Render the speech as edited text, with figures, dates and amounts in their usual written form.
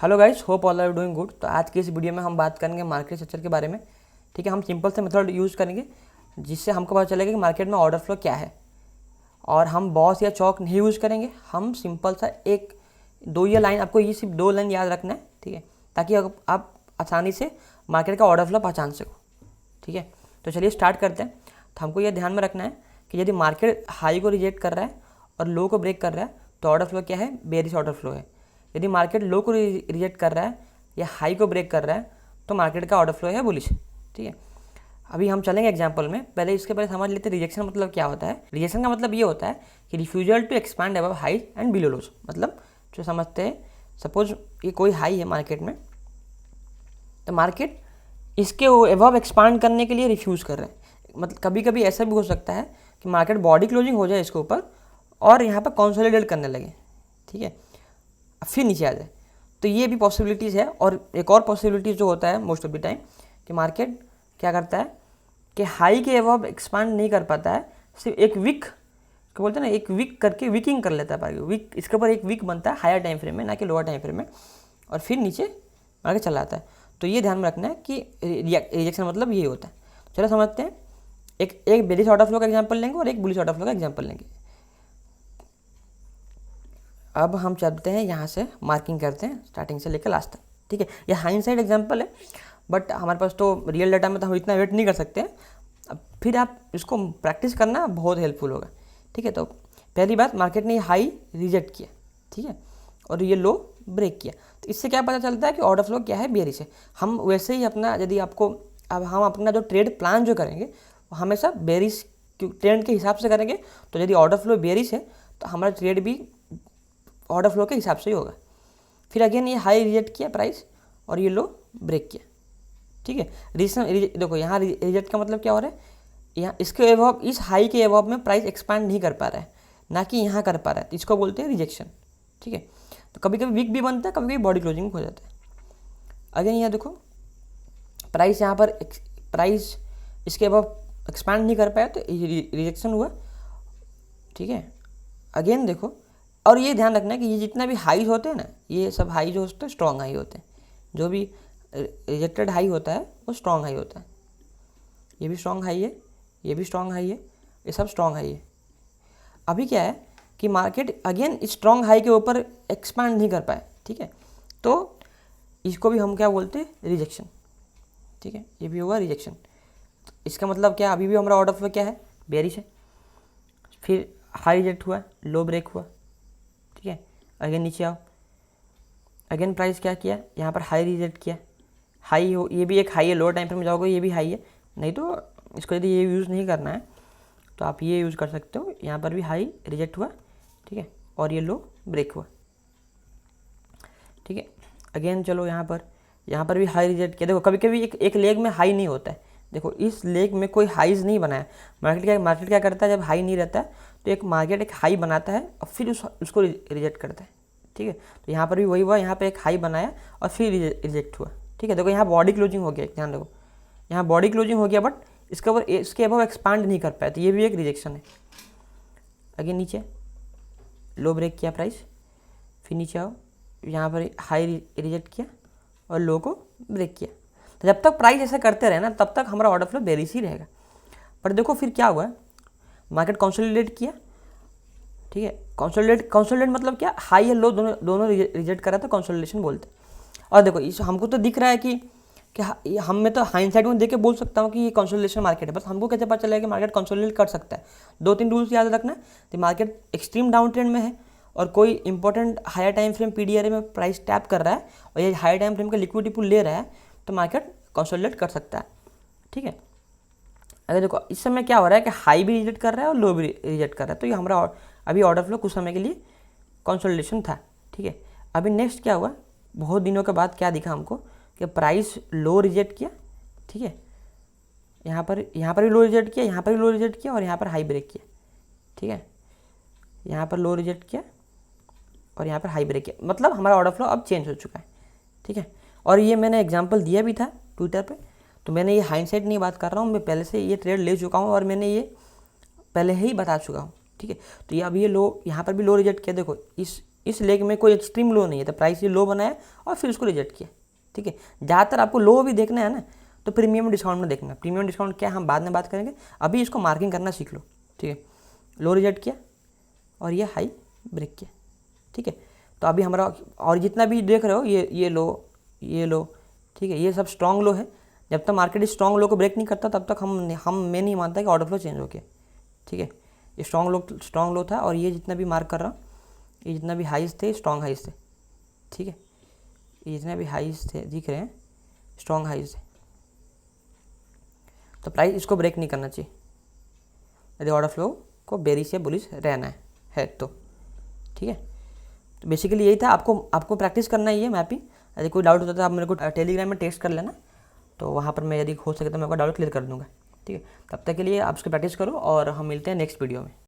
Hello guys, hope all are doing good. तो आज की इस वीडियो में हम बात करेंगे मार्केट स्ट्रक्चर के बारे में। ठीक है, हम सिंपल से मेथड यूज़ करेंगे जिससे हमको पता चलेगा कि मार्केट में ऑर्डर फ्लो क्या है। और हम बॉस या चौक नहीं यूज़ करेंगे, हम सिंपल सा एक दो या लाइन, आपको ये सिर्फ 2 लाइन याद रखना है। ठीक है, ताकि आप आसानी से मार्केट का ऑर्डर फ्लो पहचान सको। ठीक है, तो चलिए स्टार्ट करते हैं। तो हमको ये ध्यान में रखना है कि यदि मार्केट हाई को रिजेक्ट कर रहा है और लो को ब्रेक कर रहा है तो ऑर्डर फ्लो क्या है? बेयरिश ऑर्डर फ्लो है। यदि मार्केट लो को रिजेक्ट कर रहा है या हाई को ब्रेक कर रहा है तो मार्केट का ऑर्डर फ्लो है बुलिश। ठीक है, अभी हम चलेंगे एग्जांपल में। पहले इसके पहले समझ लेते हैं रिजेक्शन मतलब क्या होता है। रिजेक्शन का मतलब ये होता है कि refusal to expand above high and below lows. मतलब जो समझते हैं, सपोज ये कोई हाई है मार्केट में, तो मार्केट इसके अबव एक्सपांड करने के लिए रिफ्यूज़ कर रहा है। मतलब कभी कभी ऐसा भी हो सकता है कि मार्केट बॉडी क्लोजिंग हो जाए इसके ऊपर और यहाँ पर कंसोलिडेट करने लगे। ठीक है, फिर नीचे आ जाए, तो ये भी पॉसिबिलिटीज़ है। और एक और पॉसिबिलिटीज़ जो होता है मोस्ट ऑफ द टाइम कि मार्केट क्या करता है कि हाई के अबव एक्सपांड नहीं कर पाता है, सिर्फ एक वीक, क्या बोलते हैं ना, एक वीक करके वीकिंग कर लेता है। वीक इसके ऊपर एक वीक बनता है हायर टाइम फ्रेम में, ना कि लोअर टाइम फ्रेम में, और फिर नीचे मार्केट चला आता है। तो ये ध्यान में रखना है कि रिजेक्शन मतलब ये होता है। चलो समझते हैं, एक बेरिश ऑर्डर फ्लो का एग्जांपल लेंगे और एक बुलिश ऑर्डर फ्लो का एग्जांपल लेंगे। अब हम चलते हैं यहाँ से, मार्किंग करते हैं स्टार्टिंग से लेकर लास्ट तक। ठीक है, ये हाइंडसाइड एग्जांपल है, बट हमारे पास तो रियल डाटा में तो हम इतना वेट नहीं कर सकते। अब फिर आप इसको प्रैक्टिस करना बहुत हेल्पफुल होगा। ठीक है, तो पहली बात, मार्केट ने हाई रिजेक्ट किया, ठीक है, और ये लो ब्रेक किया, तो इससे क्या पता चलता है कि ऑर्डर फ्लो क्या है? बेयरिश है। हम वैसे ही अपना, यदि आपको, अब हम अपना जो ट्रेड प्लान जो करेंगे वो हमेशा बेयरिश ट्रेंड के हिसाब से करेंगे। तो यदि ऑर्डर फ्लो बेयरिश है तो हमारा ट्रेड भी ऑर्डर फ्लो के हिसाब से ही होगा। फिर अगेन ये हाई रिजेक्ट किया प्राइस और ये लो ब्रेक किया। ठीक है, रीजन देखो, यहाँ रिजेक्ट का मतलब क्या हो रहा है, यहाँ इसके एबव, इस हाई के एबव में प्राइस एक्सपांड नहीं कर पा रहा है, ना कि यहाँ कर पा रहा है, तो इसको बोलते हैं रिजेक्शन। ठीक है, तो कभी कभी वीक भी बनता है, कभी कभी बॉडी क्लोजिंग हो जाता है। अगेन यहाँ देखो, प्राइस यहाँ पर प्राइस इसके एबव एक्सपांड नहीं कर पाया तो रिजेक्शन हुआ। ठीक है, अगेन देखो, और ये ध्यान रखना है कि ये जितना भी हाईज होते हैं ना, ये सब हाई जो होते हैं स्ट्रॉन्ग हाई होते हैं। जो भी रिजेक्टेड हाई होता है वो स्ट्रॉन्ग हाई होता है। ये भी स्ट्रॉन्ग हाई है, ये भी स्ट्रॉन्ग हाई है, ये सब स्ट्रॉन्ग हाई है। अभी क्या है कि मार्केट अगेन स्ट्रॉन्ग हाई के ऊपर एक्सपांड नहीं कर पाए। ठीक है, तो इसको भी हम क्या बोलते हैं? रिजेक्शन। ठीक है, ये भी होगा रिजेक्शन। तो इसका मतलब क्या, अभी भी हमारा ऑर्डर फ्लो क्या है? बेयरिश है। फिर हाई रिजेक्ट हुआ, लो ब्रेक हुआ। ठीक है, अगेन नीचे आओ, अगेन प्राइस क्या किया, यहाँ पर हाई रिजेक्ट किया, हाई हो, ये भी एक हाई है, लोअर टाइम फ्रेम में जाओगे ये भी हाई है। नहीं तो इसको यदि ये यूज़ नहीं करना है तो आप ये यूज़ कर सकते हो। यहाँ पर भी हाई रिजेक्ट हुआ, ठीक है, और ये लो ब्रेक हुआ। ठीक है, अगेन चलो यहाँ पर भी हाई रिजेक्ट किया। देखो कभी कभी एक लेग में हाई नहीं होता है। देखो इस लेग में कोई हाईज नहीं बनाया। मार्केट क्या करता है, जब हाई नहीं रहता है तो मार्केट एक हाई बनाता है और फिर उसको रिजेक्ट करता है। ठीक है, तो यहाँ पर भी वही हुआ, यहाँ पे एक हाई बनाया और फिर रिजेक्ट हुआ। ठीक है, देखो यहाँ बॉडी क्लोजिंग हो गया, ध्यान रखो, यहाँ बॉडी क्लोजिंग हो गया, बट इसके अबव एक्सपांड नहीं कर पाया, तो ये भी एक रिजेक्शन है। अगेन नीचे लो ब्रेक किया प्राइस, फिर नीचे आओ, यहाँ पर हाई रिजेक्ट किया और लो को ब्रेक किया। तो जब तक प्राइस ऐसा करते रहे ना, तब तक हमारा ऑर्डर फ्लो बेरिश ही रहेगा। पर देखो फिर क्या हुआ, मार्केट कंसोलिडेट किया। ठीक है, कंसोलिडेट मतलब क्या, हाई या लो दोनों रिजेक्ट करा तो कंसोलिडेशन बोलते हैं। और देखो इस हमको तो दिख रहा है कि हम में तो हाइंडसाइड में देख के बोल सकता हूँ कि ये कंसोलिडेशन मार्केट है, बस हमको कैसे पता चलेगा कि मार्केट कंसोलिडेट कर सकता है? 2-3 रूल्स याद रखना है। तो मार्केट एक्सट्रीम डाउन ट्रेंड में है और कोई इंपॉर्टेंट हायर टाइम फ्रेम पीडीआरए में प्राइस टैप कर रहा है और ये हायर टाइम फ्रेम का लिक्विडिटी पूल ले रहा है, तो मार्केट कंसोलिडेट कर सकता है। ठीक है, अगर देखो इस समय क्या हो रहा है कि हाई भी रिजेक्ट कर रहा है और लो भी रिजेक्ट कर रहा है, तो ये हमारा अभी ऑर्डर फ्लो कुछ समय के लिए कंसोलिडेशन था। ठीक है, अभी नेक्स्ट क्या हुआ, बहुत दिनों के बाद क्या दिखा हमको कि प्राइस लो रिजेक्ट किया। ठीक है, यहाँ पर भी लो रिजेक्ट किया, यहाँ पर भी लो रिजेक्ट किया और यहाँ पर हाई ब्रेक किया। ठीक है, यहाँ पर लो रिजेक्ट किया और यहाँ पर हाई ब्रेक किया, मतलब हमारा ऑर्डर फ्लो अब चेंज हो चुका है। ठीक है, और ये मैंने एग्जांपल दिया भी था ट्विटर पे, तो मैंने ये हाइंडसाइड नहीं बात कर रहा हूँ, मैं पहले से ये ट्रेड ले चुका हूँ और मैंने ये पहले ही बता चुका हूँ। ठीक है, तो ये अब ये लो, यहाँ पर भी लो रिजेक्ट किया। देखो इस लेग में कोई एक्सट्रीम लो नहीं है, तो प्राइस ये लो बनाया और फिर उसको रिजेक्ट किया। ठीक है, ज़्यादातर आपको लो भी देखना है ना, तो प्रीमियम डिस्काउंट में देखना। प्रीमियम डिस्काउंट क्या हम बाद में बात करेंगे, अभी इसको मार्किंग करना सीख लो। ठीक है, लो रिजेक्ट किया और ये हाई ब्रेक किया। ठीक है, तो अभी हमारा और जितना भी देख रहे हो ये लो, ठीक है, ये सब स्ट्रॉन्ग लो है। जब तक मार्केट इस स्ट्रॉन्ग लो को ब्रेक नहीं करता तब तक मैं नहीं मानता कि ऑर्डर फ्लो चेंज हो गया। ठीक है, ये स्ट्रॉन्ग लो था और ये जितना भी मार्क कर रहा हूँ, ये जितना भी हाइज थे स्ट्रॉन्ग हाइज थे। ठीक है, ये जितने भी हाइज थे दिख रहे हैं स्ट्रॉन्ग हाइज थे, तो प्राइस इसको ब्रेक नहीं करना चाहिए यदि ऑर्डर फ्लो को बेरिश या बुलिश रहना है तो। ठीक है, तो बेसिकली यही था, आपको प्रैक्टिस करना ही है मैपिंग। यदि कोई डाउट होता है तो आप मेरे को टेलीग्राम में टेक्स्ट कर लेना, तो वहाँ पर मैं यदि हो सके तो मैं आपका डाउट क्लियर कर दूँगा। ठीक है, तब तक के लिए आप उसकी प्रैक्टिस करो और हम मिलते हैं नेक्स्ट वीडियो में।